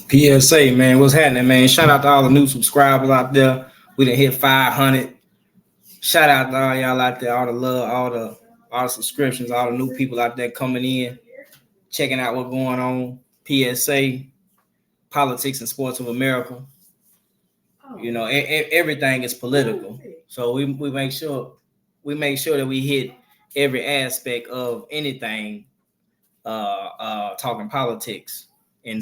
P.S.A. man, what's happening, man? Shout out to all the new subscribers out there. We done hit 500. Shout out to all y'all out there, all the love, all the subscriptions, all the new people out there coming in, checking out what's going on. P.S.A. Politics and Sports of America. Everything is political, so we make sure that we hit every aspect of anything. Talking politics and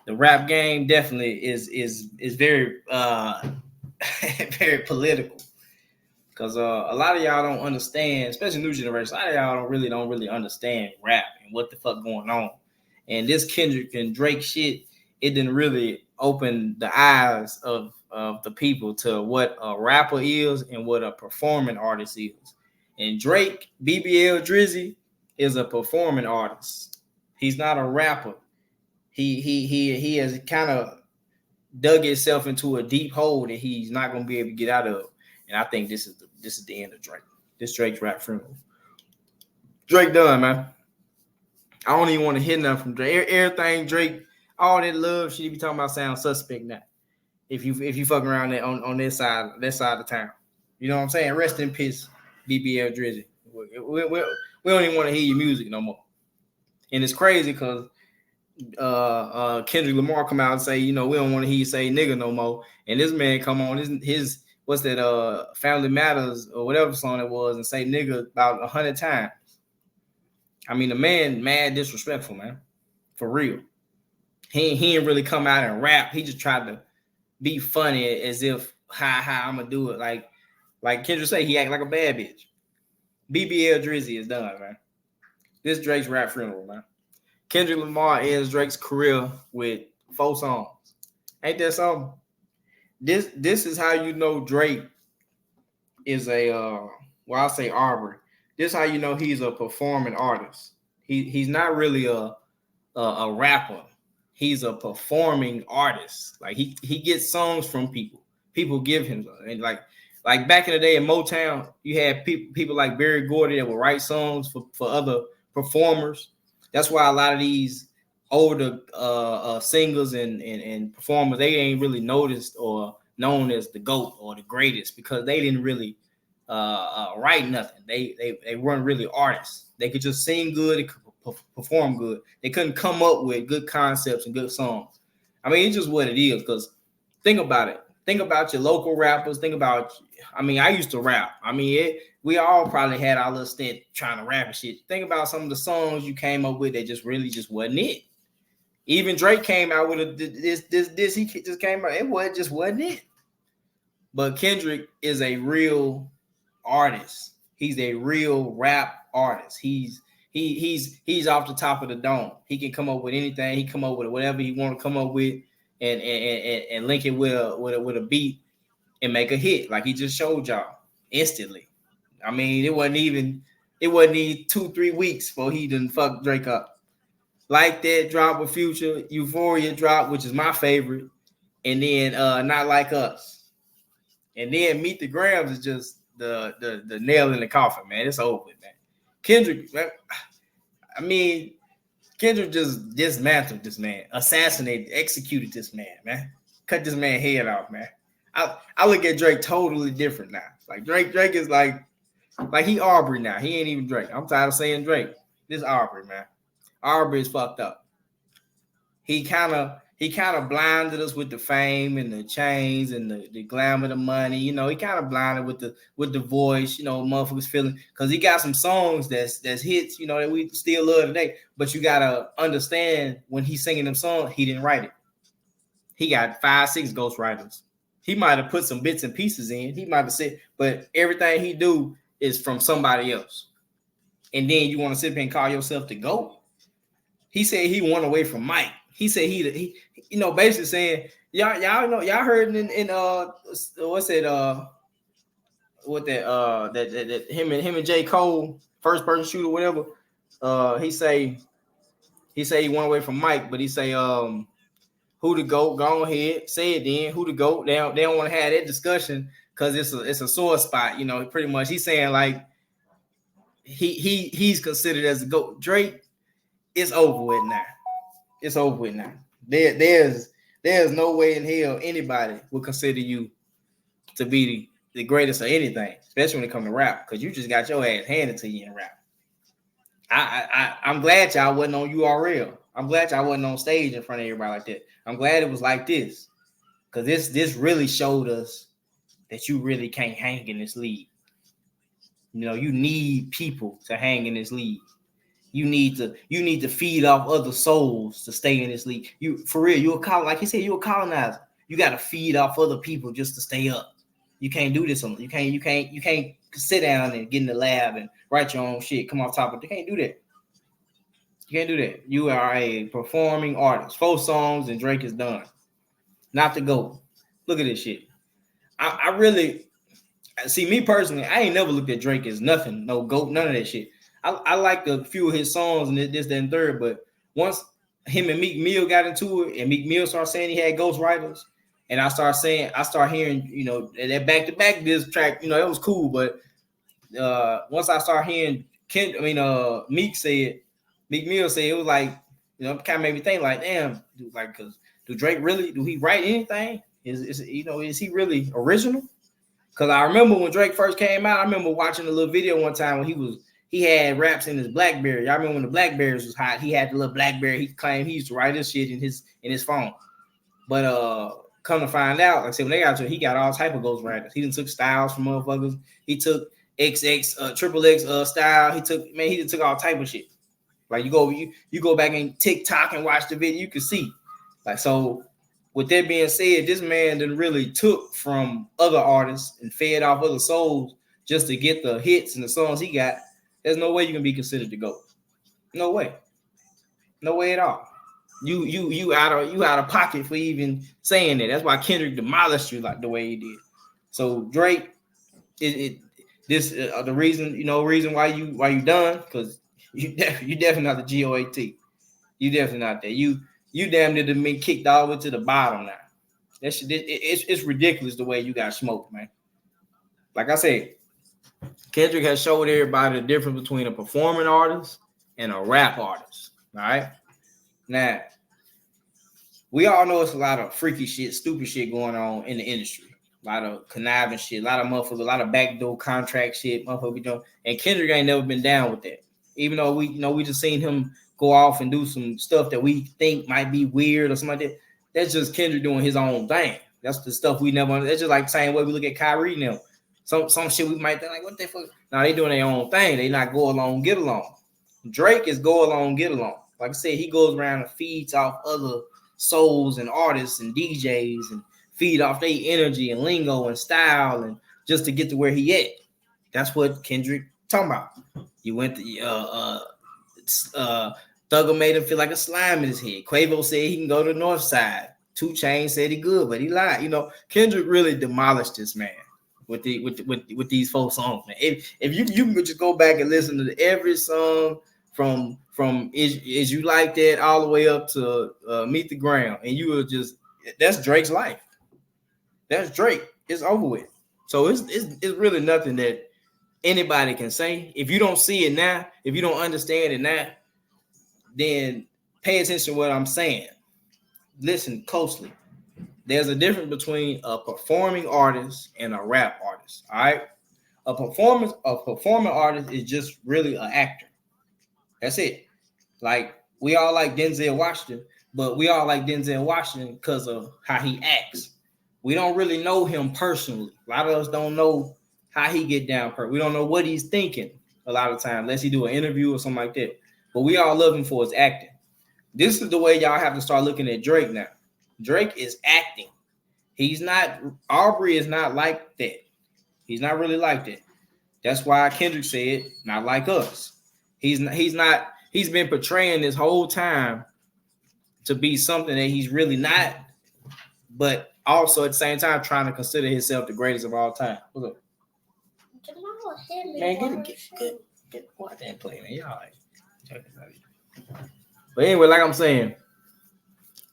the rap game definitely is very very political because a lot of y'all don't understand, especially new generation. A lot of y'all don't really understand rap and what the fuck going on. And this Kendrick and Drake shit, it didn't really open the eyes of the people to what a rapper is and what a performing artist is. And Drake, BBL Drizzy, is a performing artist. He's not a rapper. He has kind of dug himself into a deep hole that he's not gonna be able to get out of. And I think this is the end of Drake. This Drake's rap funeral. Drake done, man. I don't even want to hear nothing from Drake. Everything Drake, all that love shit he be talking about sound suspect now. If you fucking around there on that side of town. You know what I'm saying? Rest in peace, BBL Drizzy. We don't even want to hear your music no more. And it's crazy because Kendrick Lamar come out and say, we don't want to hear you say nigga no more. And this man come on his what's that Family Matters or whatever song it was and say nigga about 100 times. I mean, the man mad disrespectful, man. For real. He didn't really come out and rap. He just tried to be funny as if how I'm gonna do it. Like Kendrick say, he act like a bad bitch. BBL Drizzy is done, man. This Drake's rap funeral, man. Kendrick Lamar ends Drake's career with 4 songs. Ain't that something? This is how you know Drake is I'll say Aubrey. This is how you know he's a performing artist. He's not really a rapper. He's a performing artist. Like he gets songs from people. People give him, and like back in the day in Motown, you had people like Berry Gordy that would write songs for other performers. That's why a lot of these older singers and performers, they ain't really noticed or known as the GOAT or the greatest because they didn't really write nothing. They weren't really artists. They could just sing good, they could perform good. They couldn't come up with good concepts and good songs. I mean, it's just what it is. Because think about it. Think about your local rappers. Think about. I mean, I used to rap. I mean, we all probably had our little stint trying to rap and shit. Think about some of the songs you came up with that just wasn't it. Even Drake came out with this. He just came out. It wasn't it. But Kendrick is a real artist. He's a real rap artist. He's off the top of the dome. He can come up with anything. He come up with whatever he want to come up with, and link it with a beat and make a hit like he just showed y'all instantly. I mean, it wasn't even 2-3 weeks before he done fuck Drake up. Like That drop with Future, Euphoria drop, which is my favorite, and then Not Like Us, and then Meet the Grams is just the nail in the coffin, man. It's over with, man. Kendrick, man, I mean, Kendrick just dismantled this man, assassinated, executed this man, cut this man's head off, man. I look at Drake totally different now. Like Drake is like he Aubrey now. He ain't even Drake. I'm tired of saying Drake. This Aubrey, man. Aubrey is fucked up. He kind of blinded us with the fame and the chains and the glamour, the money. He kind of blinded with the voice. Motherfuckers feeling because he got some songs that's hits. That we still love today. But you gotta understand when he's singing them songs, he didn't write it. He got 5-6 ghostwriters. He might have put some bits and pieces in. He might have said, but everything he do is from somebody else. And then you want to sit there and call yourself the GOAT? He said he won away from Mike. He said he basically saying y'all know y'all heard in what's it what that him and J. Cole first person shooter whatever he say he won away from Mike, but he say who the GOAT? Go ahead, say it then. Who the GOAT? They don't want to have that discussion because it's a sore spot. Pretty much he's saying like he's considered as a GOAT. Drake, it's over with now. It's over with now. There's no way in hell anybody would consider you to be the greatest of anything, especially when it comes to rap, because you just got your ass handed to you in rap. I'm glad y'all wasn't on URL. I'm glad y'all wasn't on stage in front of everybody like that. I'm glad it was like this, because this really showed us that you really can't hang in this league. You know, you need people to hang in this league. You need to feed off other souls to stay in this league. You for real, like he said, you're a colonizer. You got to feed off other people just to stay up. You can't do this. You can't sit down and get in the lab and write your own shit. Come off top of it. You can't do that. You can't do that. You are a performing artist. 4 songs and Drake is done. Not to go. Look at this shit. I really see, me personally, I ain't never looked at Drake as nothing, no GOAT, none of that shit. I like a few of his songs and this, that, and third, but once him and Meek Mill got into it, and Meek Mill started saying he had ghostwriters, and I start hearing, you know, that back-to-back diss track, you know, it was cool, but once I start hearing Meek Mill said, it was like, you know, it kind of made me think like, damn, dude, like, because do he write anything? Is he really original? Because I remember when Drake first came out, I remember watching a little video one time when he had raps in his BlackBerry. I remember when the Blackberries was hot, he had the little BlackBerry. He claimed he used to write his shit in his phone. But come to find out, like I said, when they got to it, he got all type of ghostwriters. He done took styles from motherfuckers. He took Triple X style. He took all type of shit. Like you go back and TikTok and watch the video, you can see. Like, so with that being said, this man done really took from other artists and fed off other souls just to get the hits and the songs he got. There's no way you can be considered to GOAT. No way. No way at all. You out of pocket for even saying that. That's why Kendrick demolished you like the way he did. So Drake, the reason why you done, because you definitely not the GOAT. You definitely not that. You damn near been kicked all the way to the bottom now. It's ridiculous the way you got smoked, man. Like I said, Kendrick has showed everybody the difference between a performing artist and a rap artist. All right. Now, we all know it's a lot of freaky shit, stupid shit going on in the industry. A lot of conniving shit, a lot of motherfuckers, a lot of backdoor contract shit, motherfuckers be doing. And Kendrick ain't never been down with that. Even though we just seen him go off and do some stuff that we think might be weird or something like that. That's just Kendrick doing his own thing. That's the stuff we never. That's just like the same way we look at Kyrie now. Some shit we might think like, what the fuck? No, they doing their own thing. They not go along, get along. Drake is go along, get along. Like I said, he goes around and feeds off other souls and artists and DJs and feed off their energy and lingo and style and just to get to where he at. That's what Kendrick talking about. You went to Thugger made him feel like a slime in his head. Quavo said he can go to the north side. 2 Chainz said he good, but he lied. You know, Kendrick really demolished this man with these 4 songs, man. If you can just go back and listen to every song from Is You Like That all the way up to Meet the Ground, and you will just, that's Drake's life. That's Drake. It's over with. So it's really nothing that anybody can say. If you don't see it now, if you don't understand it now, then pay attention to what I'm saying. Listen closely. There's a difference between a performing artist and a rap artist. All right. A performing artist is just really an actor. That's it. Like, we all like Denzel Washington, but we all like Denzel Washington because of how he acts. We don't really know him personally. A lot of us don't know how he get down. We don't know what he's thinking a lot of times, unless he do an interview or something like that. But we all love him for his acting. This is the way y'all have to start looking at Drake now. Drake is acting. He's not, Aubrey is not like that. He's not really like that. That's why Kendrick said, not like us. He's been portraying this whole time to be something that he's really not, but also at the same time trying to consider himself the greatest of all time. What's up? Man, get watch that play, man. Y'all like. But anyway, like I'm saying,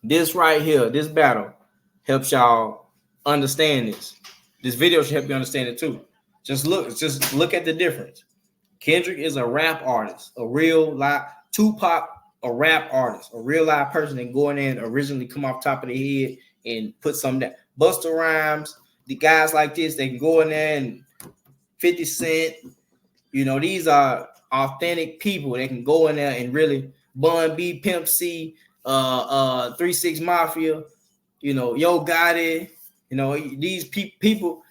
this right here, this battle helps y'all understand this. This video should help you understand it too. Just look at the difference. Kendrick is a rap artist, a real live Tupac a rap artist, a real live person, and go in there and originally come off top of the head and put something down. Busta Rhymes, the guys like this, they can go in there and 50 Cent, you know, these are authentic people that can go in there and really Bun B, Pimp C, 3 6 Mafia, you know, Yo Gotti, you know, these people,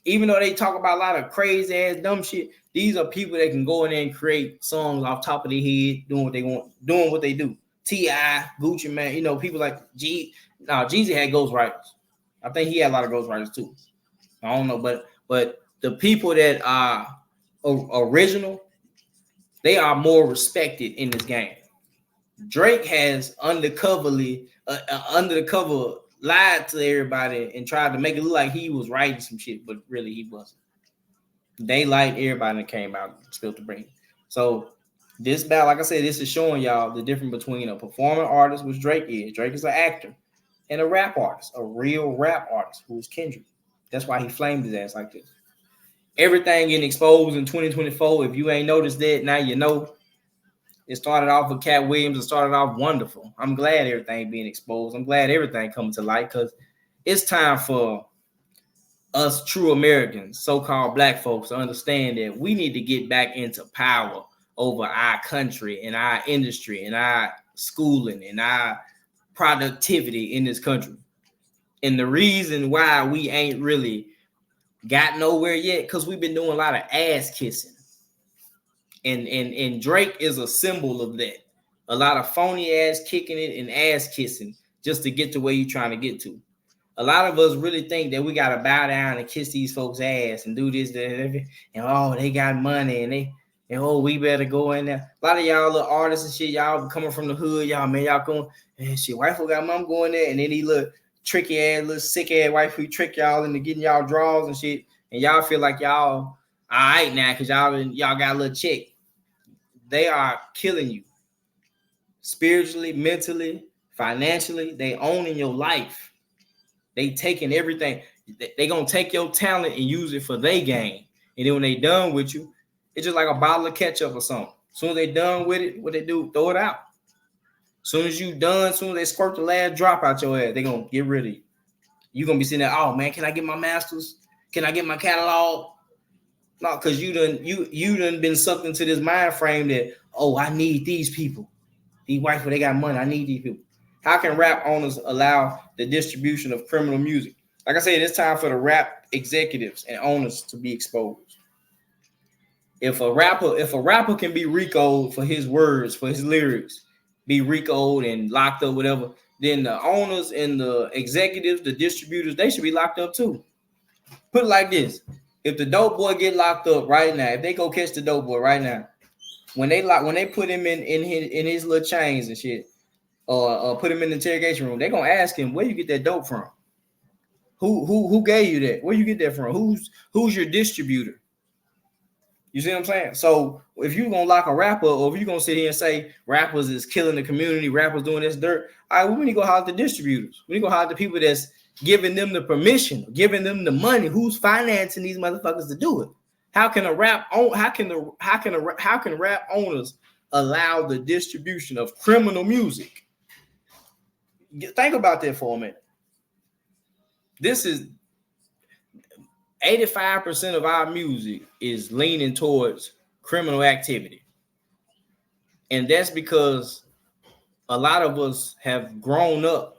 even though they talk about a lot of crazy ass dumb shit, these are people that can go in there and create songs off top of their head, doing what they want, doing what they do. T.I., Gucci Mane, you know, people like Jeezy had ghostwriters. I think he had a lot of ghostwriters too. I don't know, but the people that are original, they are more respected in this game. Drake has under the cover lied to everybody and tried to make it look like he was writing some shit, but really he wasn't. They liked everybody that came out and spilled the brain. So this battle, like I said, this is showing y'all the difference between a performing artist, which Drake is. Drake is an actor, and a rap artist, a real rap artist who is Kendrick. That's why he flamed his ass like this. Everything getting exposed in 2024. If you ain't noticed that, now you know. It started off with Cat Williams. It started off wonderful. I'm glad everything being exposed. I'm glad everything coming to light because it's time for us true Americans, so-called black folks, to understand that we need to get back into power over our country and our industry and our schooling and our productivity in this country. And the reason why we ain't really got nowhere yet, because we've been doing a lot of ass kissing. And Drake is a symbol of that. A lot of phony ass kicking it and ass kissing just to get to where you're trying to get to. A lot of us really think that we got to bow down and kiss these folks' ass and do this, that, and oh, they got money and oh, we better go in there. A lot of y'all little artists and shit, y'all coming from the hood, y'all, man, y'all going, and shit, wife got mom going there, and then he look tricky ass, little sick ass wife who trick y'all into getting y'all draws and shit, and y'all feel like y'all all right now because y'all got a little check. They are killing you spiritually, mentally, financially. They owning your life. They taking everything. They gonna take your talent and use it for their gain. And then when they done with you, it's just like a bottle of ketchup or something. As soon as they done with it, what they do, throw it out. As soon as you done, as soon as they squirt the last drop out your ass, they gonna get rid of you. You gonna be sitting there, oh man, can I get my masters? Can I get my catalog? No, because you done been sucked into this mind frame that, oh, I need these people. These white people, they got money. I need these people. How can rap owners allow the distribution of criminal music? Like I said, it's time for the rap executives and owners to be exposed. If a rapper can be RICO'd for his words, for his lyrics, be RICO'd and locked up, whatever, then the owners and the executives, the distributors, they should be locked up too. Put it like this. If the dope boy get locked up right now, if they go catch the dope boy right now, when they put him in his little chains and shit, or put him in the interrogation room, they're gonna ask him, where you get that dope from? Who gave you that? Where you get that from? Who's your distributor? You see what I'm saying? So if you're gonna lock a rapper, or if you're gonna sit here and say rappers is killing the community, rappers doing this dirt, all right, we need to go holler at the distributors. We need to go holler at the people that's giving them the permission, giving them the money, who's financing these motherfuckers to do it. How can rap owners allow the distribution of criminal music? Think about that for a minute. This is 85% of our music is leaning towards criminal activity. And that's because a lot of us have grown up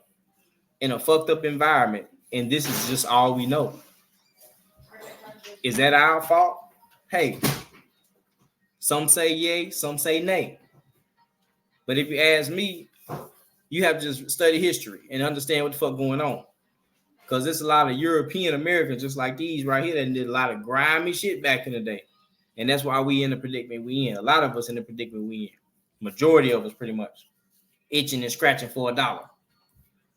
in a fucked up environment, and this is just all we know. Is that our fault? Hey, some say yay, some say nay. But if you ask me, you have to just study history and understand what the fuck going on. Because there's a lot of European Americans just like these right here that did a lot of grimy shit back in the day. And that's why we in the predicament we in. A lot of us in the predicament we in. Majority of us pretty much. Itching and scratching for $1.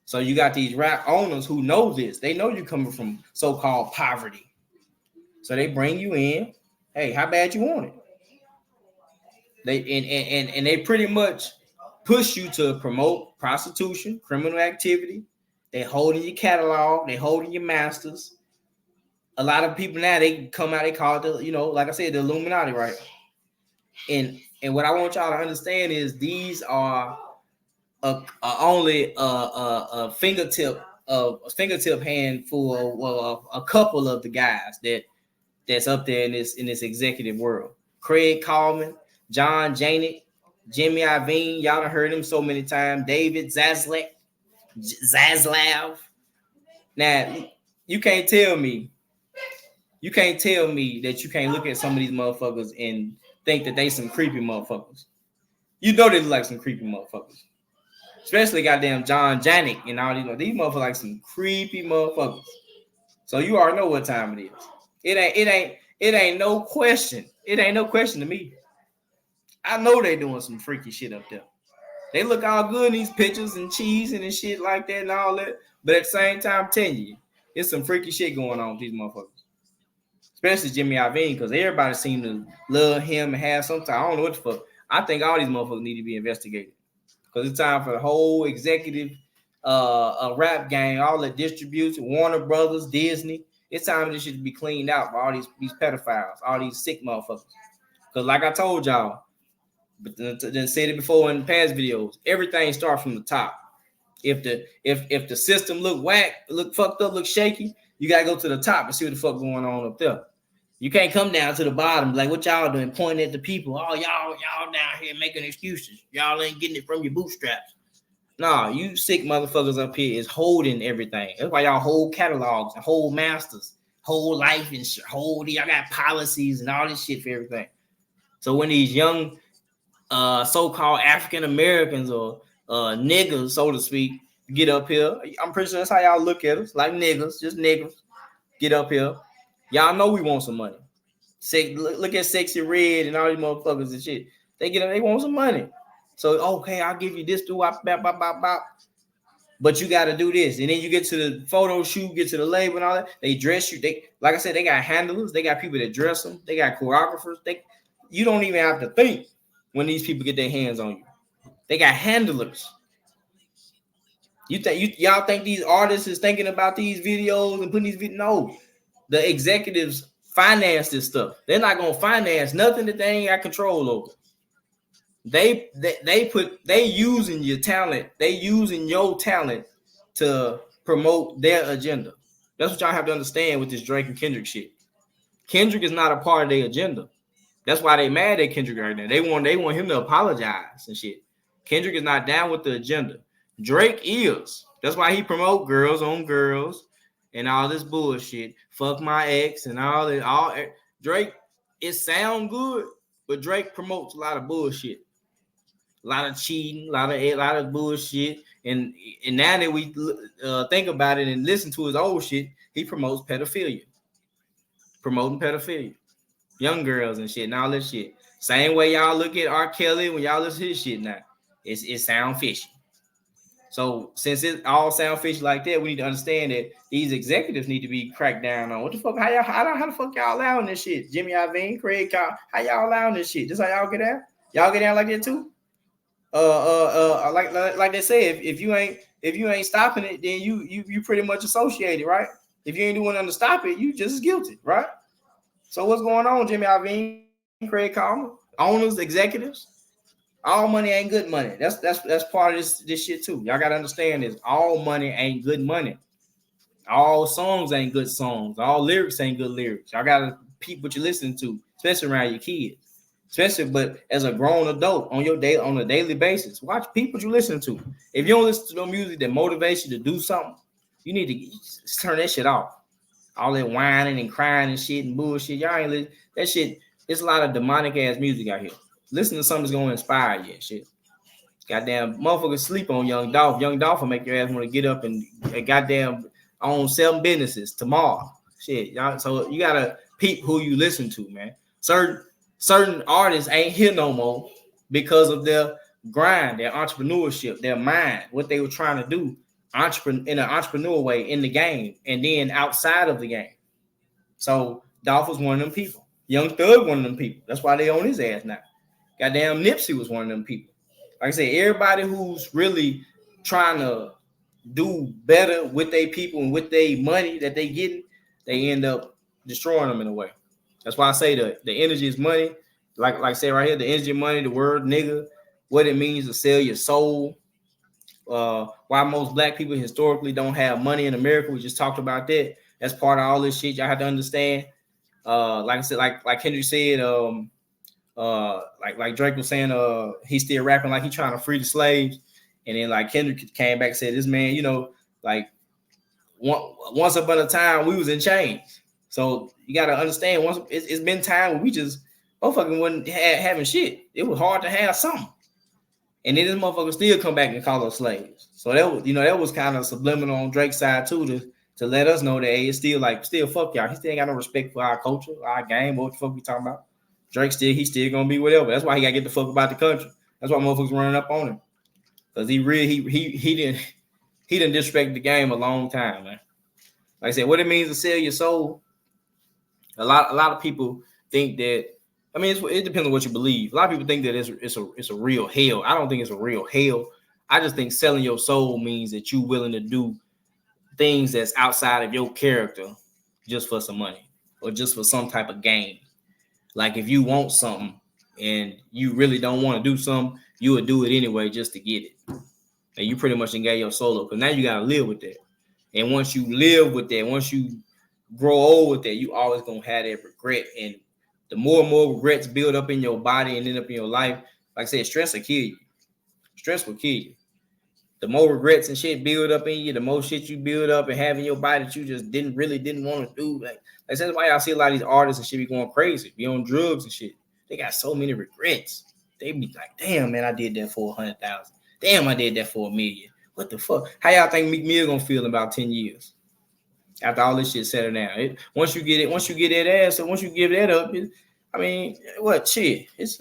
So you got these rap owners who know this. They know you're coming from so-called poverty. So they bring you in. Hey, how bad you want it? They pretty much push you to promote prostitution, criminal activity. They holding your catalog. They holding your masters. A lot of people now, they come out, they call it, like I said, the Illuminati, right? And what I want y'all to understand is these are only a fingertip handful of a couple of the guys that's up there in this executive world. Craig Coleman, John Janet, Jimmy Iovine, y'all done heard him so many times. David Zaslav. Now you can't tell me that you can't look at some of these motherfuckers and think that they some creepy motherfuckers. You know they look like some creepy motherfuckers. Especially goddamn John Janik and all these motherfuckers like some creepy motherfuckers. So you already know what time it is. It ain't no question. It ain't no question to me. I know they doing some freaky shit up there. They look all good in these pictures and cheesing and shit like that and all that. But at the same time, I'm telling you, there's some freaky shit going on with these motherfuckers. Especially Jimmy Iovine, because everybody seems to love him and have some time. I don't know what the fuck. I think all these motherfuckers need to be investigated. Because it's time for the whole executive rap gang, all the distributes, Warner Brothers, Disney. It's time for this shit to be cleaned out by all these pedophiles, all these sick motherfuckers. Because like I told y'all, but then said it before in past videos, everything starts from the top. If the system look whack, look fucked up, look shaky, you gotta go to the top and see what the fuck going on up there. You can't come down to the bottom like what y'all doing, pointing at the people. Oh, y'all down here making excuses. Y'all ain't getting it from your bootstraps. Nah, you sick motherfuckers up here is holding everything. That's why y'all hold catalogs and hold masters, whole life and y'all got policies and all this shit for everything. So when these young so-called African Americans or niggas, so to speak, get up here, I'm pretty sure that's how y'all look at us, like niggas, just niggas. Get up here. Y'all know we want some money. Look at Sexy Red and all these motherfuckers and shit. They want some money. So okay, I'll give you this, but you got to do this, and then you get to the photo shoot, get to the label and all that. They dress you. They, like I said, they got handlers. They got people that dress them. They got choreographers. You don't even have to think when these people get their hands on you. They got handlers. Y'all think these artists is thinking about these videos and putting these videos? No, the executives finance this stuff. They're not gonna finance nothing that they ain't got control over. They using your talent. They using your talent to promote their agenda. That's what y'all have to understand with this Drake and Kendrick shit. Kendrick is not a part of their agenda. That's why they mad at Kendrick right now. They want him to apologize and shit. Kendrick is not down with the agenda. Drake is. That's why he promote girls on girls and all this bullshit. Fuck my ex and all that. Drake, it sound good, but Drake promotes a lot of bullshit. A lot of cheating, a lot of bullshit. And now that we think about it and listen to his old shit, he promotes pedophilia. Promoting pedophilia. Young girls and shit and all that shit. Same way y'all look at R. Kelly when y'all listen to his shit now. It sound fishy. So since it all sound fishy like that, we need to understand that these executives need to be cracked down on. What the fuck? How the fuck y'all allowing this shit? Jimmy Iovine, Craig Cobb, how y'all allowing this shit? This how y'all get out? Y'all get down like that too? Like they say, if you ain't stopping it, then you pretty much associated, right? If you ain't doing nothing to stop it, you just as guilty, right? So what's going on, Jimmy Iovine, Craig Cobb, owners, executives? All money ain't good money. That's part of this shit too. Y'all gotta understand this. All money ain't good money. All songs ain't good songs. All lyrics ain't good lyrics. Y'all gotta peep what you're listening to, especially around your kids. But as a grown adult on a daily basis, watch people you listen to. If you don't listen to no music that motivates you to do something, you need to turn that shit off. All that whining and crying and shit and bullshit. Y'all ain't listen. That shit. It's a lot of demonic ass music out here. Listen to something that's gonna inspire you. Shit. Goddamn motherfuckers sleep on Young Dolph. Young Dolph will make your ass want to get up and goddamn own 7 businesses tomorrow. Shit, y'all. So you gotta peep who you listen to, man. Certain artists ain't here no more because of their grind, their entrepreneurship, their mind, what they were trying to do, in an entrepreneur way in the game, and then outside of the game. So Dolph was one of them people. Young Thug, one of them people. That's why they own his ass now. Goddamn Nipsey was one of them people. Like I said, everybody who's really trying to do better with their people and with their money that they getting, they end up destroying them in a way. That's why I say the energy is money. Like I say right here, the energy of money, the word nigga, what it means to sell your soul. why most black people historically don't have money in America. We just talked about that. That's part of all this shit. Y'all have to understand. Like I said, like Kendrick said, like Drake was saying, he's still rapping like he's trying to free the slaves. And then like Kendrick came back and said, this man, like once upon a time we was in chains. So you got to understand, once it's been time when we just motherfucking wasn't having shit. It was hard to have something. And then this motherfucker still come back and call us slaves. So that was kind of subliminal on Drake's side too, to let us know that hey, it's still fuck y'all. He still ain't got no respect for our culture, our game. What the fuck we talking about? Drake he's still gonna be whatever. That's why he gotta get the fuck about the country. That's why motherfuckers running up on him. Cause he didn't disrespect the game a long time, man. Like I said, what it means to sell your soul. A lot of people think that. I mean, it depends on what you believe. A lot of people think that it's a real hell. I don't think it's a real hell. I just think selling your soul means that you're willing to do things that's outside of your character just for some money or just for some type of gain. Like if you want something and you really don't want to do something, you would do it anyway just to get it. And you pretty much gave your soul up because now you got to live with that. And once you live with that, once you grow old with that, you always going to have that regret. And the more and more regrets build up in your body and end up in your life, like I said, stress will kill you. Stress will kill you. The more regrets and shit build up in you, the more shit you build up and have in your body that you just didn't want to do. Like that's why I see a lot of these artists and shit be going crazy, be on drugs and shit. They got so many regrets. They be like, damn, man, I did that for 100,000. Damn, I did that for $1 million. What the fuck? How y'all think Meek Mill gonna feel in about 10 years? After all this shit settled down. Once you get that ass, and once you give that up, what shit? It's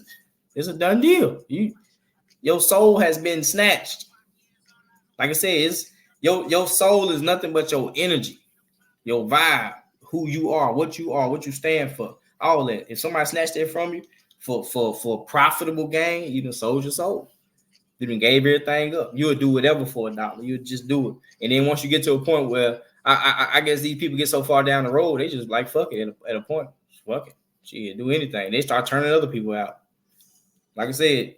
a done deal. Your soul has been snatched. Like I said, your soul is nothing but your energy, your vibe, who you are, what you stand for, all that. If somebody snatched that from you for profitable gain, you done sold your soul. You done gave everything up. You would do whatever for $1. You would just do it. And then once you get to a point where I guess these people get so far down the road, they just like fuck it at a point. Fuck it. Shit, do anything. They start turning other people out. Like I said,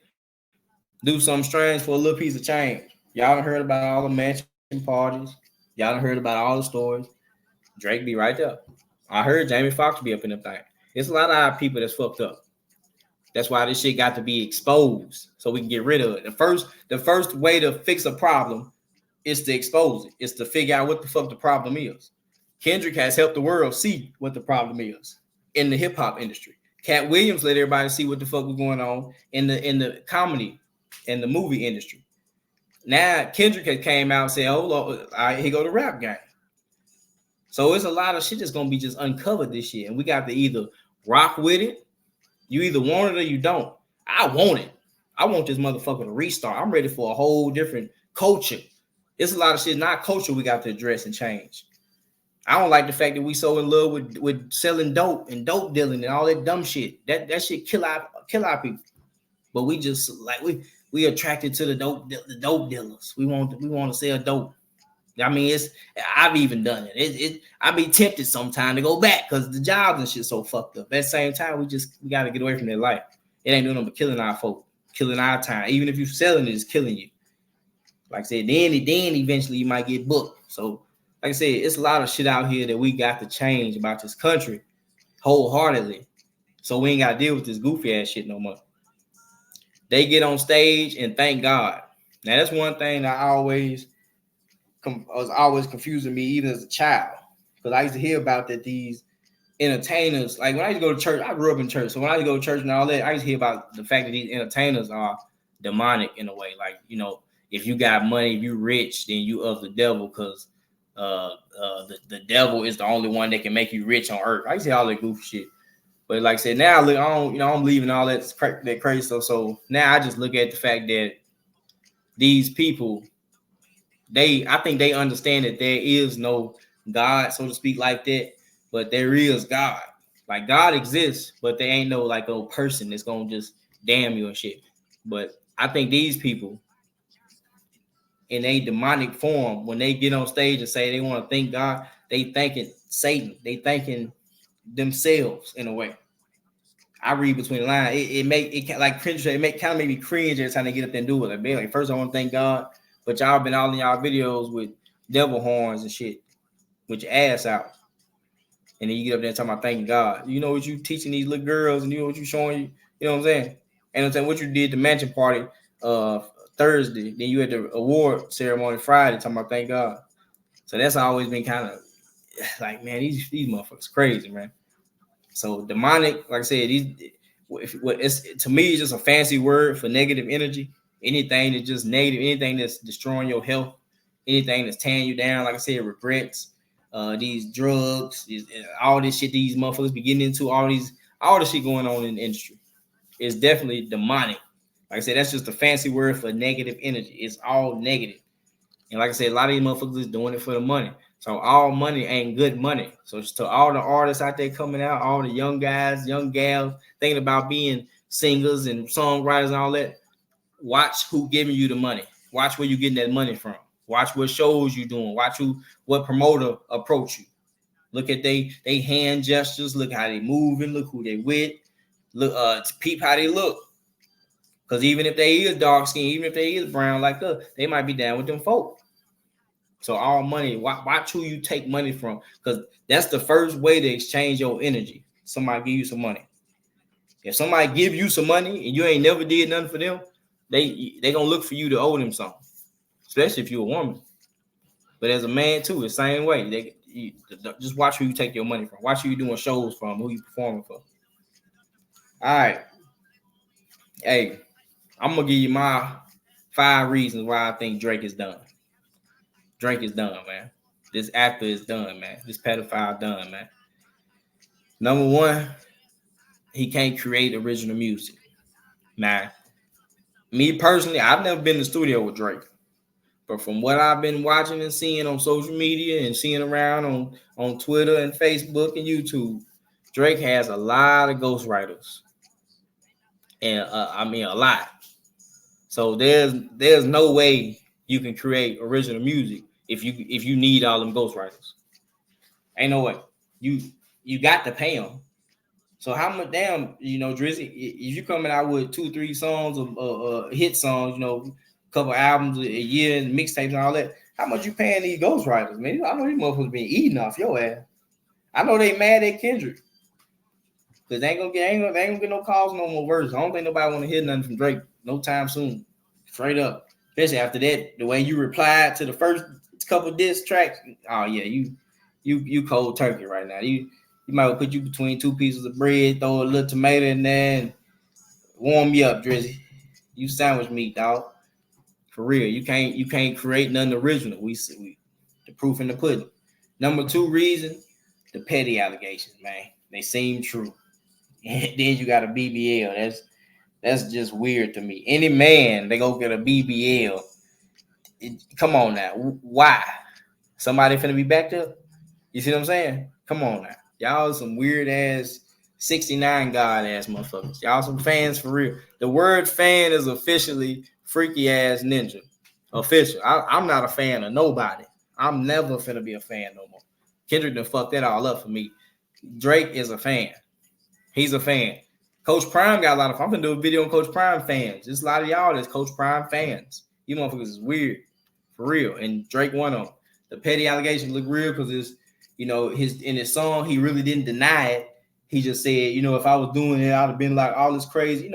do something strange for a little piece of change. Y'all done heard about all the mansion parties. Y'all done heard about all the stories. Drake be right there. I heard Jamie Foxx be up in the thing. It's a lot of our people that's fucked up. That's why this shit got to be exposed so we can get rid of it. The first way to fix a problem is to expose it. It's to figure out what the fuck the problem is. Kendrick has helped the world see what the problem is in the hip hop industry. Cat Williams let everybody see what the fuck was going on in the comedy and the movie industry. Now Kendrick has came out and said, "Oh, Lord, here go the rap game." So it's a lot of shit that's gonna be just uncovered this year, and we got to either rock with it. You either want it or you don't. I want it. I want this motherfucker to restart. I'm ready for a whole different culture. It's a lot of shit, not culture, we got to address and change. I don't like the fact that we so in love with selling dope and dope dealing and all that dumb shit. That shit kill our people. But we just like we attracted to the dope dealers. We want to sell dope. I mean, I've even done it. I be tempted sometime to go back because the jobs and shit so fucked up. At the same time, we got to get away from that life. It ain't doing nothing but killing our folk, killing our time. Even if you're selling it, it's killing you. Like I said, then eventually you might get booked. So, like I said, it's a lot of shit out here that we got to change about this country wholeheartedly. So we ain't got to deal with this goofy ass shit no more. They get on stage and thank God. Now, that's one thing that was always confusing me even as a child, because I used to hear about that these entertainers, like when I used to go to church, I grew up in church, so when I used to go to church and all that, I used to hear about the fact that these entertainers are demonic in a way. Like, if you got money, if you rich, then you of the devil, because the devil is the only one that can make you rich on earth. I used to hear all that goofy shit. But like I said, now look, I'm leaving all that crazy stuff. So now I just look at the fact that these people, I think they understand that there is no God, so to speak, like that, but there is God. Like God exists, but there ain't no like old person that's gonna just damn you and shit. But I think these people in a demonic form, when they get on stage and say they want to thank God, they thanking Satan, they thanking themselves in a way. I read between the lines. It like cringe. It kind of make me cringe every time they get up there and do it. Like, first I want to thank God, But y'all been all in y'all videos with devil horns and shit, with your ass out. And then you get up there and talking about thanking God. You know what you teaching these little girls, and you know what you showing you. You know what I'm saying? And I'm saying what you did the mansion party Thursday. Then you had the award ceremony Friday talking about thank God. So that's always been kind of like, man, these motherfuckers crazy, man. So demonic, like I said, it's to me, it's just a fancy word for negative energy. Anything that's just negative, anything that's destroying your health, anything that's tearing you down, like I said, regrets, these drugs, all this shit these motherfuckers be getting into, all the shit going on in the industry. It's definitely demonic. Like I said, that's just a fancy word for negative energy. It's all negative. And like I said, a lot of these motherfuckers is doing it for the money. So all money ain't good money. So just to all the artists out there coming out, all the young guys, young gals thinking about being singers and songwriters and all that, watch who giving you the money. Watch where you getting that money from. Watch what shows you doing. Watch what promoter approach you. Look at they hand gestures. Look how they moving. Look who they with. Look, peep how they look. Because even if they is dark skin, even if they is brown like us, they might be down with them folk. So all money, watch who you take money from, because that's the first way to exchange your energy. Somebody give you some money. If somebody give you some money and you ain't never did nothing for them, they gonna look for you to owe them something, especially if you're a woman. But as a man too, the same way. Just watch who you take your money from. Watch who you doing shows from, who you performing for. All right. Hey, I'm gonna give you my 5 reasons why I think Drake is done. Drake is done, man. This actor is done, man. This pedophile done, man. Number one, he can't create original music. Now, me personally, I've never been in the studio with Drake. But from what I've been watching and seeing on social media and seeing around on Twitter and Facebook and YouTube, Drake has a lot of ghostwriters. And I mean a lot. So there's no way you can create original music if you need all them ghostwriters. Ain't no way. You got to pay them. So how much damn, Drizzy, if you coming out with 2-3 songs of hit songs, couple albums a year and mixtapes and all that, how much you paying these ghostwriters, man? I know these motherfuckers been eating off your ass. I know they mad at Kendrick. Cause they ain't gonna get no calls, no more verses. I don't think nobody want to hear nothing from Drake no time soon. Straight up. Especially after that, the way you replied to the first couple diss tracks. Oh yeah, you cold turkey right now. You might well put you between 2 pieces of bread, throw a little tomato in there, and warm me up, Drizzy. You sandwich meat, dog. For real. You can't create nothing original. We the proof in the pudding. Number 2 reason, the petty allegations, man. They seem true. And then you got a BBL. That's just weird to me. Any man, they go get a BBL. Come on now. Why? Somebody finna be back there? You see what I'm saying? Come on now. Y'all some weird ass 69 god ass motherfuckers. Y'all some fans for real. The word fan is officially freaky ass ninja. Official. I'm not a fan of nobody. I'm never finna be a fan no more. Kendrick done fucked that all up for me. Drake is a fan. He's a fan. Coach Prime got a lot of fun. I'm gonna do a video on Coach Prime fans. There's a lot of y'all that's Coach Prime fans. You motherfuckers is weird. For real. And Drake one of them. The petty allegations look real because it's, in his song, he really didn't deny it. He just said, if I was doing it, I'd have been like all this crazy.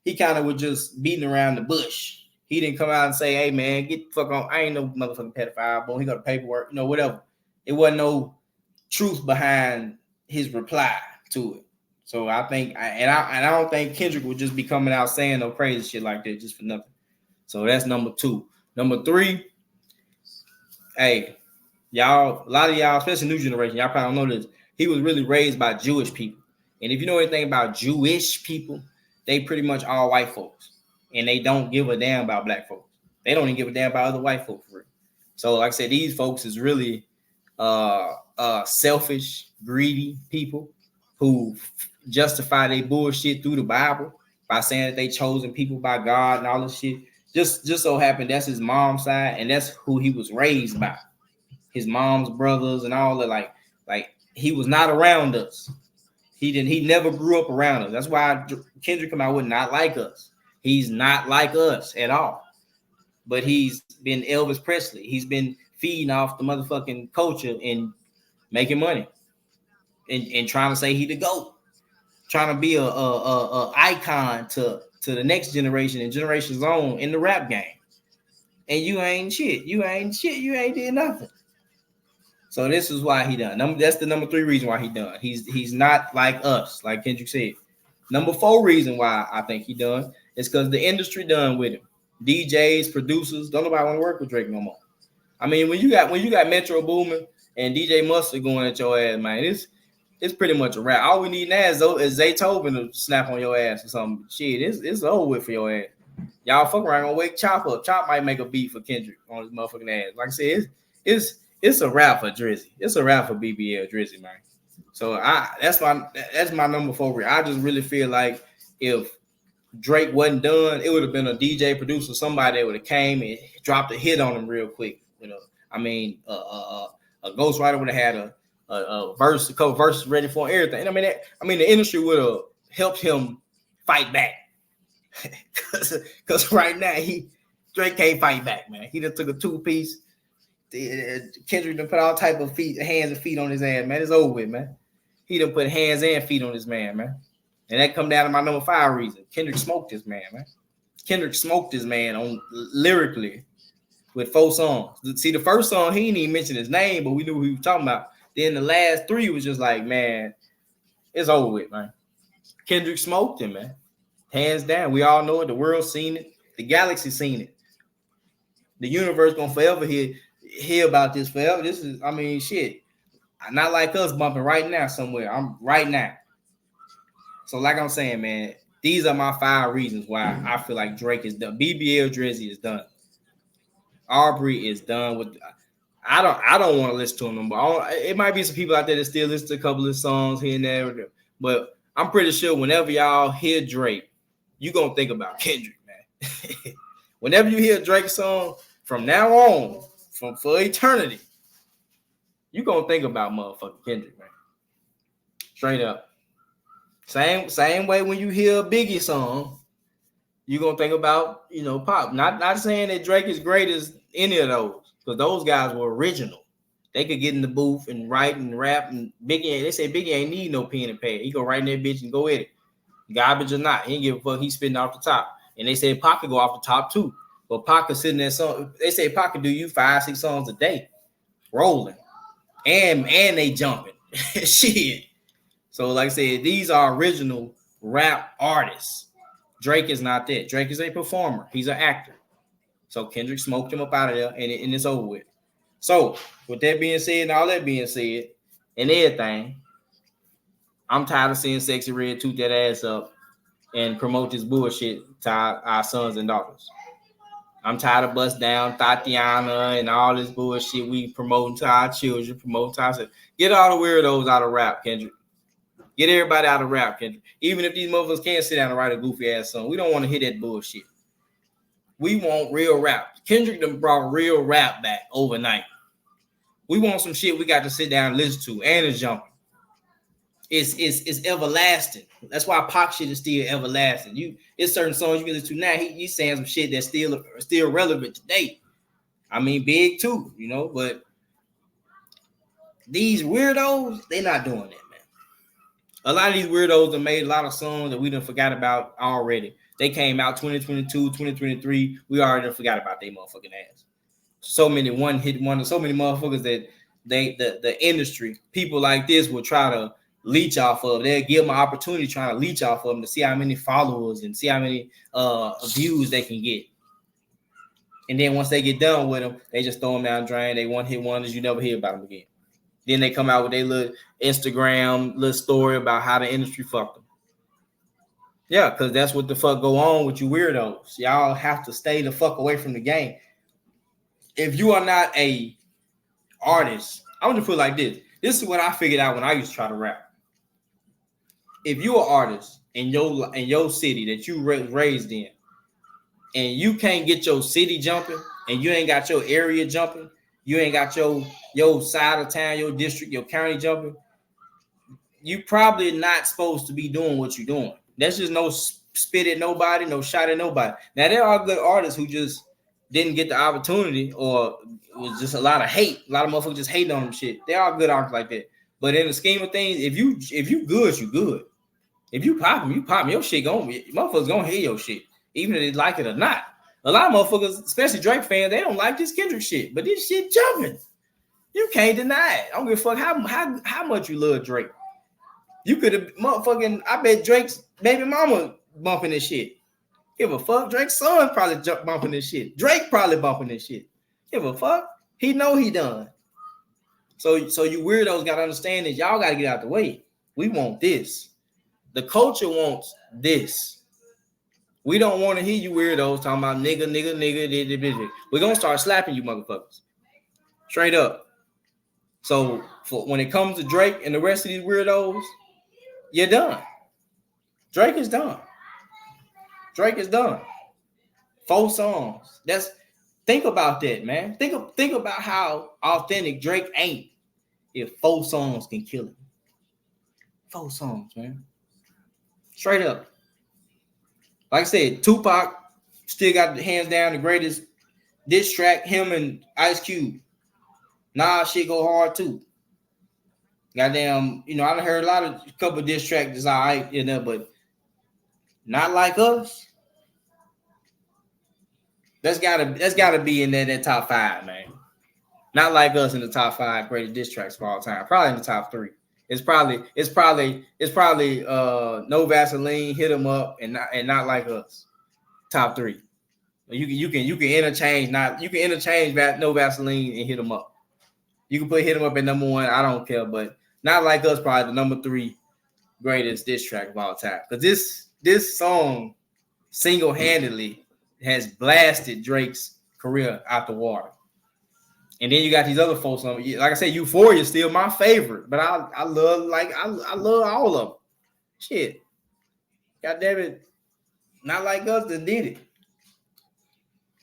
He kind of was just beating around the bush. He didn't come out and say, hey man, get the fuck on. I ain't no motherfucking pedophile, boy. He got the paperwork, whatever. It wasn't no truth behind his reply to it. So I think, I don't think Kendrick would just be coming out saying no crazy shit like that just for nothing. So that's number 2. Number 3, hey, y'all, a lot of y'all, especially new generation, y'all probably don't know this. He was really raised by Jewish people. And if you know anything about Jewish people, they pretty much all white folks. And they don't give a damn about black folks. They don't even give a damn about other white folks for real. So like I said, these folks is really selfish, greedy people who justify their bullshit through the Bible by saying that they chosen people by God and all this shit. Just so happened that's his mom's side, and that's who he was raised by. His mom's brothers and all that. Like he was not around us. He never grew up around us. That's why Kendrick come out with not like us. He's not like us at all. but he's been Elvis Presley. He's been feeding off the motherfucking culture and making money and trying to say he the GOAT, trying to be a icon to the next generation and generations on in the rap game. And you ain't shit. You ain't shit. You ain't did nothing. So this is why he done. That's the number 3 reason why he done. He's not like us, like Kendrick said. Number 4 reason why I think he done is because the industry done with him. DJs, producers, don't nobody want to work with Drake no more. I mean, when you got Metro Boomin and DJ Mustard going at your ass, man, it's pretty much a wrap. All we need now is Zaytoven to snap on your ass or something. Shit, it's over with for your ass. Y'all fuck around gonna wake Chop up. Chop might make a beat for Kendrick on his motherfucking ass. Like I said, it's a rap for Drizzy. It's a rap for BBL Drizzy, man. So that's my number 4. I just really feel like if Drake wasn't done, it would have been a DJ producer, somebody that would have came and dropped a hit on him real quick. You know, I mean, a ghostwriter would have had a verse, a couple verses ready for everything. And I mean, the industry would have helped him fight back. Because right now Drake can't fight back, man. He just took a 2-piece. Kendrick done put all type of hands and feet on his ass, man. It's over with, man. He done put hands and feet on this man, man. And that come down to my number 5 reason. Kendrick smoked this man, man. Kendrick smoked this man on lyrically with 4 songs. See, the first song, he didn't even mention his name, but we knew who he was talking about. Then the last 3 was just like, man, it's over with, man. Kendrick smoked him, man. Hands down. We all know it. The world seen it. The galaxy seen it. The universe gonna forever hear about this forever. This is, I mean, shit. Not like us bumping right now somewhere. I'm right now. So like I'm saying, man, these are my 5 reasons why I feel like Drake is done. BBL Drizzy is done. Aubrey is done with. I don't want to listen to him no more. It might be some people out there that still listen to a couple of songs here and there, but I'm pretty sure whenever y'all hear Drake, you gonna think about Kendrick, man. Whenever you hear a Drake song from now on, for eternity, you gonna think about motherfucking Kendrick, man. Straight up. Same way when you hear a Biggie song, you gonna think about, you know, Pop. Not saying that Drake is great as any of those, because those guys were original. They could get in the booth and write and rap, and Biggie, they say Biggie ain't need no pen and pad. He go right in that bitch and go at it. Garbage or not, he ain't give a fuck. He's spitting off the top. And they say Pac could go off the top too. But Pac could sit in that song. They say Pac could do you 5-6 songs a day, rolling. And they jumping. Shit. So like I said, these are original rap artists. Drake is not that. Drake is a performer. He's an actor. So Kendrick smoked him up out of there, and it's over with. So with that being said and all that being said and everything, I'm tired of seeing Sexy Red toot that ass up and promote this bullshit to our sons and daughters. I'm tired of Bust Down, Tatiana, and all this bullshit we promoting to our children, promoting to ourselves. Get all the weirdos out of rap, Kendrick. Get everybody out of rap, Kendrick. Even if these motherfuckers can't sit down and write a goofy ass song, we don't want to hear that bullshit. We want real rap. Kendrick done brought real rap back overnight. We want some shit we got to sit down and listen to, and it's jumping. It's everlasting. That's why Pac shit is still everlasting. It's certain songs you can listen to now. He's saying some shit that's still relevant today. I mean, Big too, you know, but these weirdos, they not doing that, man. A lot of these weirdos have made a lot of songs that we done forgot about already. They came out 2022, 2023. We already forgot about their motherfucking ass. So many one-hit wonders, so many motherfuckers that the industry, people like this will try to leech off of. They'll give them an opportunity trying to leech off of them to see how many followers and see how many views they can get. And then once they get done with them, they just throw them down the drain. They one-hit wonders. You never hear about them again. Then they come out with their little Instagram little story about how the industry fucked them. Yeah, because that's what the fuck go on with you weirdos. Y'all have to stay the fuck away from the game. If you are not a artist, I'm gonna put it like this. This is what I figured out when I used to try to rap. If you're an artist in your city that you raised in, and you can't get your city jumping, and you ain't got your area jumping, you ain't got your side of town, your district, your county jumping, you probably not supposed to be doing what you're doing. That's just no spit at nobody, no shot at nobody. Now there are good artists who just didn't get the opportunity, or it was just a lot of hate. A lot of motherfuckers just hating on them shit. They are good artists like that. But in the scheme of things, if you good, you good. If you pop them, you pop them. Your shit motherfuckers gonna hear your shit, even if they like it or not. A lot of motherfuckers, especially Drake fans, they don't like this Kendrick shit, but this shit jumping. You can't deny it. I don't give a fuck how much you love Drake. You could have motherfucking. I bet Drake's baby mama bumping this shit. Give a fuck. Drake's son probably bumping this shit. Drake probably bumping this shit. Give a fuck. He know he done. So you weirdos gotta understand this. Y'all gotta get out the way. We want this. The culture wants this. We don't want to hear you weirdos talking about nigga. We're gonna start slapping you motherfuckers. Straight up. So when it comes to Drake and the rest of these weirdos, you're done. Drake is done. Drake is done. 4 songs. Think about that, man. Think about how authentic Drake ain't if 4 songs can kill him. 4 songs, man. Straight up. Like I said, Tupac still got hands down the greatest diss track, him and Ice Cube. Nas shit go hard too. Goddamn, I done heard a couple of diss tracks that's all right, but Not Like Us. That's gotta be in that top 5, man. Not Like Us in the top 5 greatest diss tracks of all time. Probably in the top 3. It's probably No Vaseline, Hit 'Em Up, and Not Like Us. Top 3. You can interchange No Vaseline and Hit 'Em Up. You can put Hit 'Em Up at number 1. I don't care, but Not Like Us probably the number 3 greatest diss track of all time. Because this song single-handedly has blasted Drake's career out the water. And then you got these other 4 songs. Like I said, Euphoria is still my favorite, but I love all of them. Shit. God damn it. Not Like Us that did it.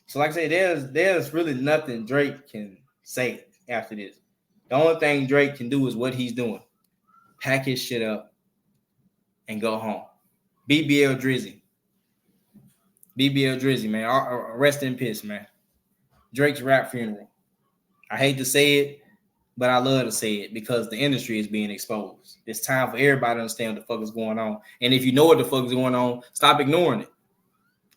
So like I said, there's really nothing Drake can say after this. The only thing Drake can do is what he's doing. Pack his shit up and go home. BBL Drizzy, man. Rest in peace, man. Drake's rap funeral. I hate to say it, but I love to say it because the industry is being exposed. It's time for everybody to understand what the fuck is going on. And if you know what the fuck is going on, stop ignoring it.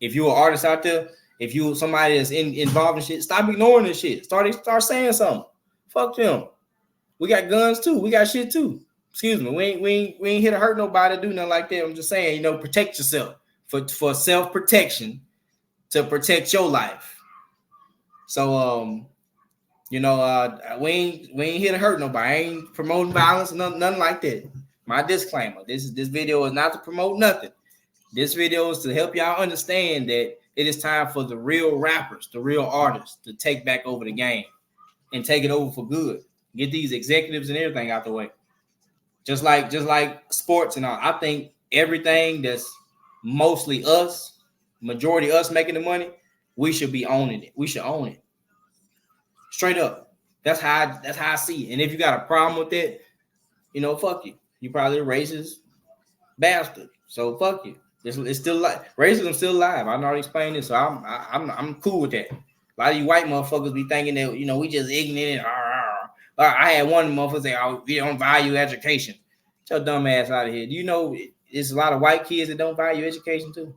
If you're an artist out there, if you somebody that's involved in shit, stop ignoring this shit. Start saying something. Fuck them. We got guns too. We got shit too. Excuse me. We ain't here to hurt nobody, do nothing like that. I'm just saying, protect yourself for self-protection to protect your life. So we ain't here to hurt nobody. I ain't promoting violence, nothing like that. My disclaimer: this video is not to promote nothing. This video is to help y'all understand that it is time for the real rappers, the real artists, to take back over the game and take it over for good. Get these executives and everything out the way. Just like sports and all. I think everything that's mostly us, majority us making the money, we should be owning it. We should own it. Straight up. That's how I see it. And if you got a problem with that, fuck you. You probably a racist bastard. So fuck you. It's still like racism still alive. I already explained this, so I'm cool with that. A lot of you white motherfuckers be thinking that we just ignorant. I had one motherfucker say, "Oh, we don't value education." Get your dumb ass out of here. Do you know there's a lot of white kids that don't value education too?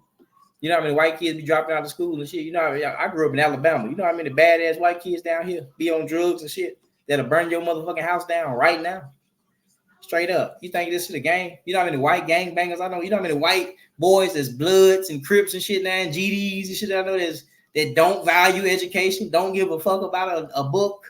You know how many white kids be dropping out of school and shit? I grew up in Alabama. You know how many badass white kids down here be on drugs and shit that'll burn your motherfucking house down right now? Straight up. You think this is a game? You know how many white gangbangers I know? You know how many white boys that's Bloods and Crips and shit now and GDs and shit I know that don't value education, don't give a fuck about a book?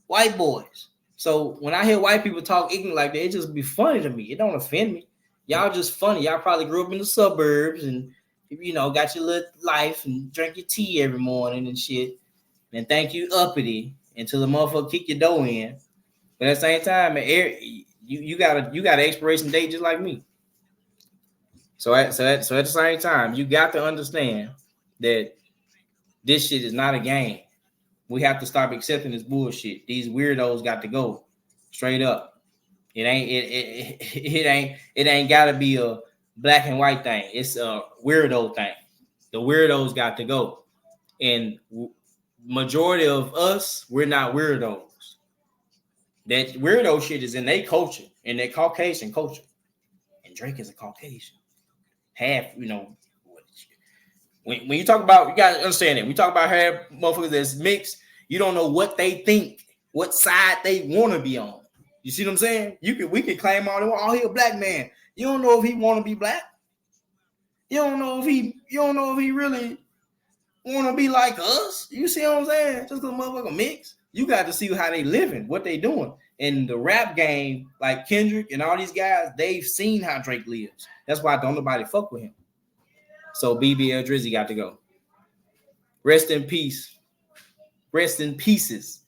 White boys. So when I hear white people talk ignorant like that, it just be funny to me. It don't offend me. Y'all just funny. Y'all probably grew up in the suburbs and got your little life and drink your tea every morning and shit. And thank you uppity until the motherfucker kick your door in. But at the same time, you got an expiration date just like me. So at the same time, you got to understand that this shit is not a game. We have to stop accepting this bullshit. These weirdos got to go straight up. It ain't gotta be a black and white thing. It's a weirdo thing. The weirdos got to go. And majority of us, we're not weirdos. That weirdo shit is in their culture, in their Caucasian culture. And Drake is a Caucasian. Half, when you talk about, you gotta understand it. We talk about half motherfuckers that's mixed, you don't know what they think, what side they want to be on. You see what I'm saying? We can claim all they want. Oh, he a black man. You don't know if he want to be black. You don't know if he really want to be like us. You see what I'm saying? Just because motherfucker mix. You got to see how they living, what they doing. In the rap game, like Kendrick and all these guys, they've seen how Drake lives. That's why don't nobody fuck with him. So BBL Drizzy got to go. Rest in peace. Rest in pieces.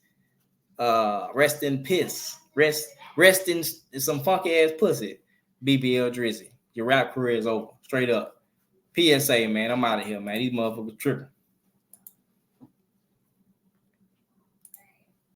Rest in piss. Rest in some funky ass pussy. BBL Drizzy. Your rap career is over. Straight up. P.S.A, man. I'm out of here, man. These motherfuckers tripping.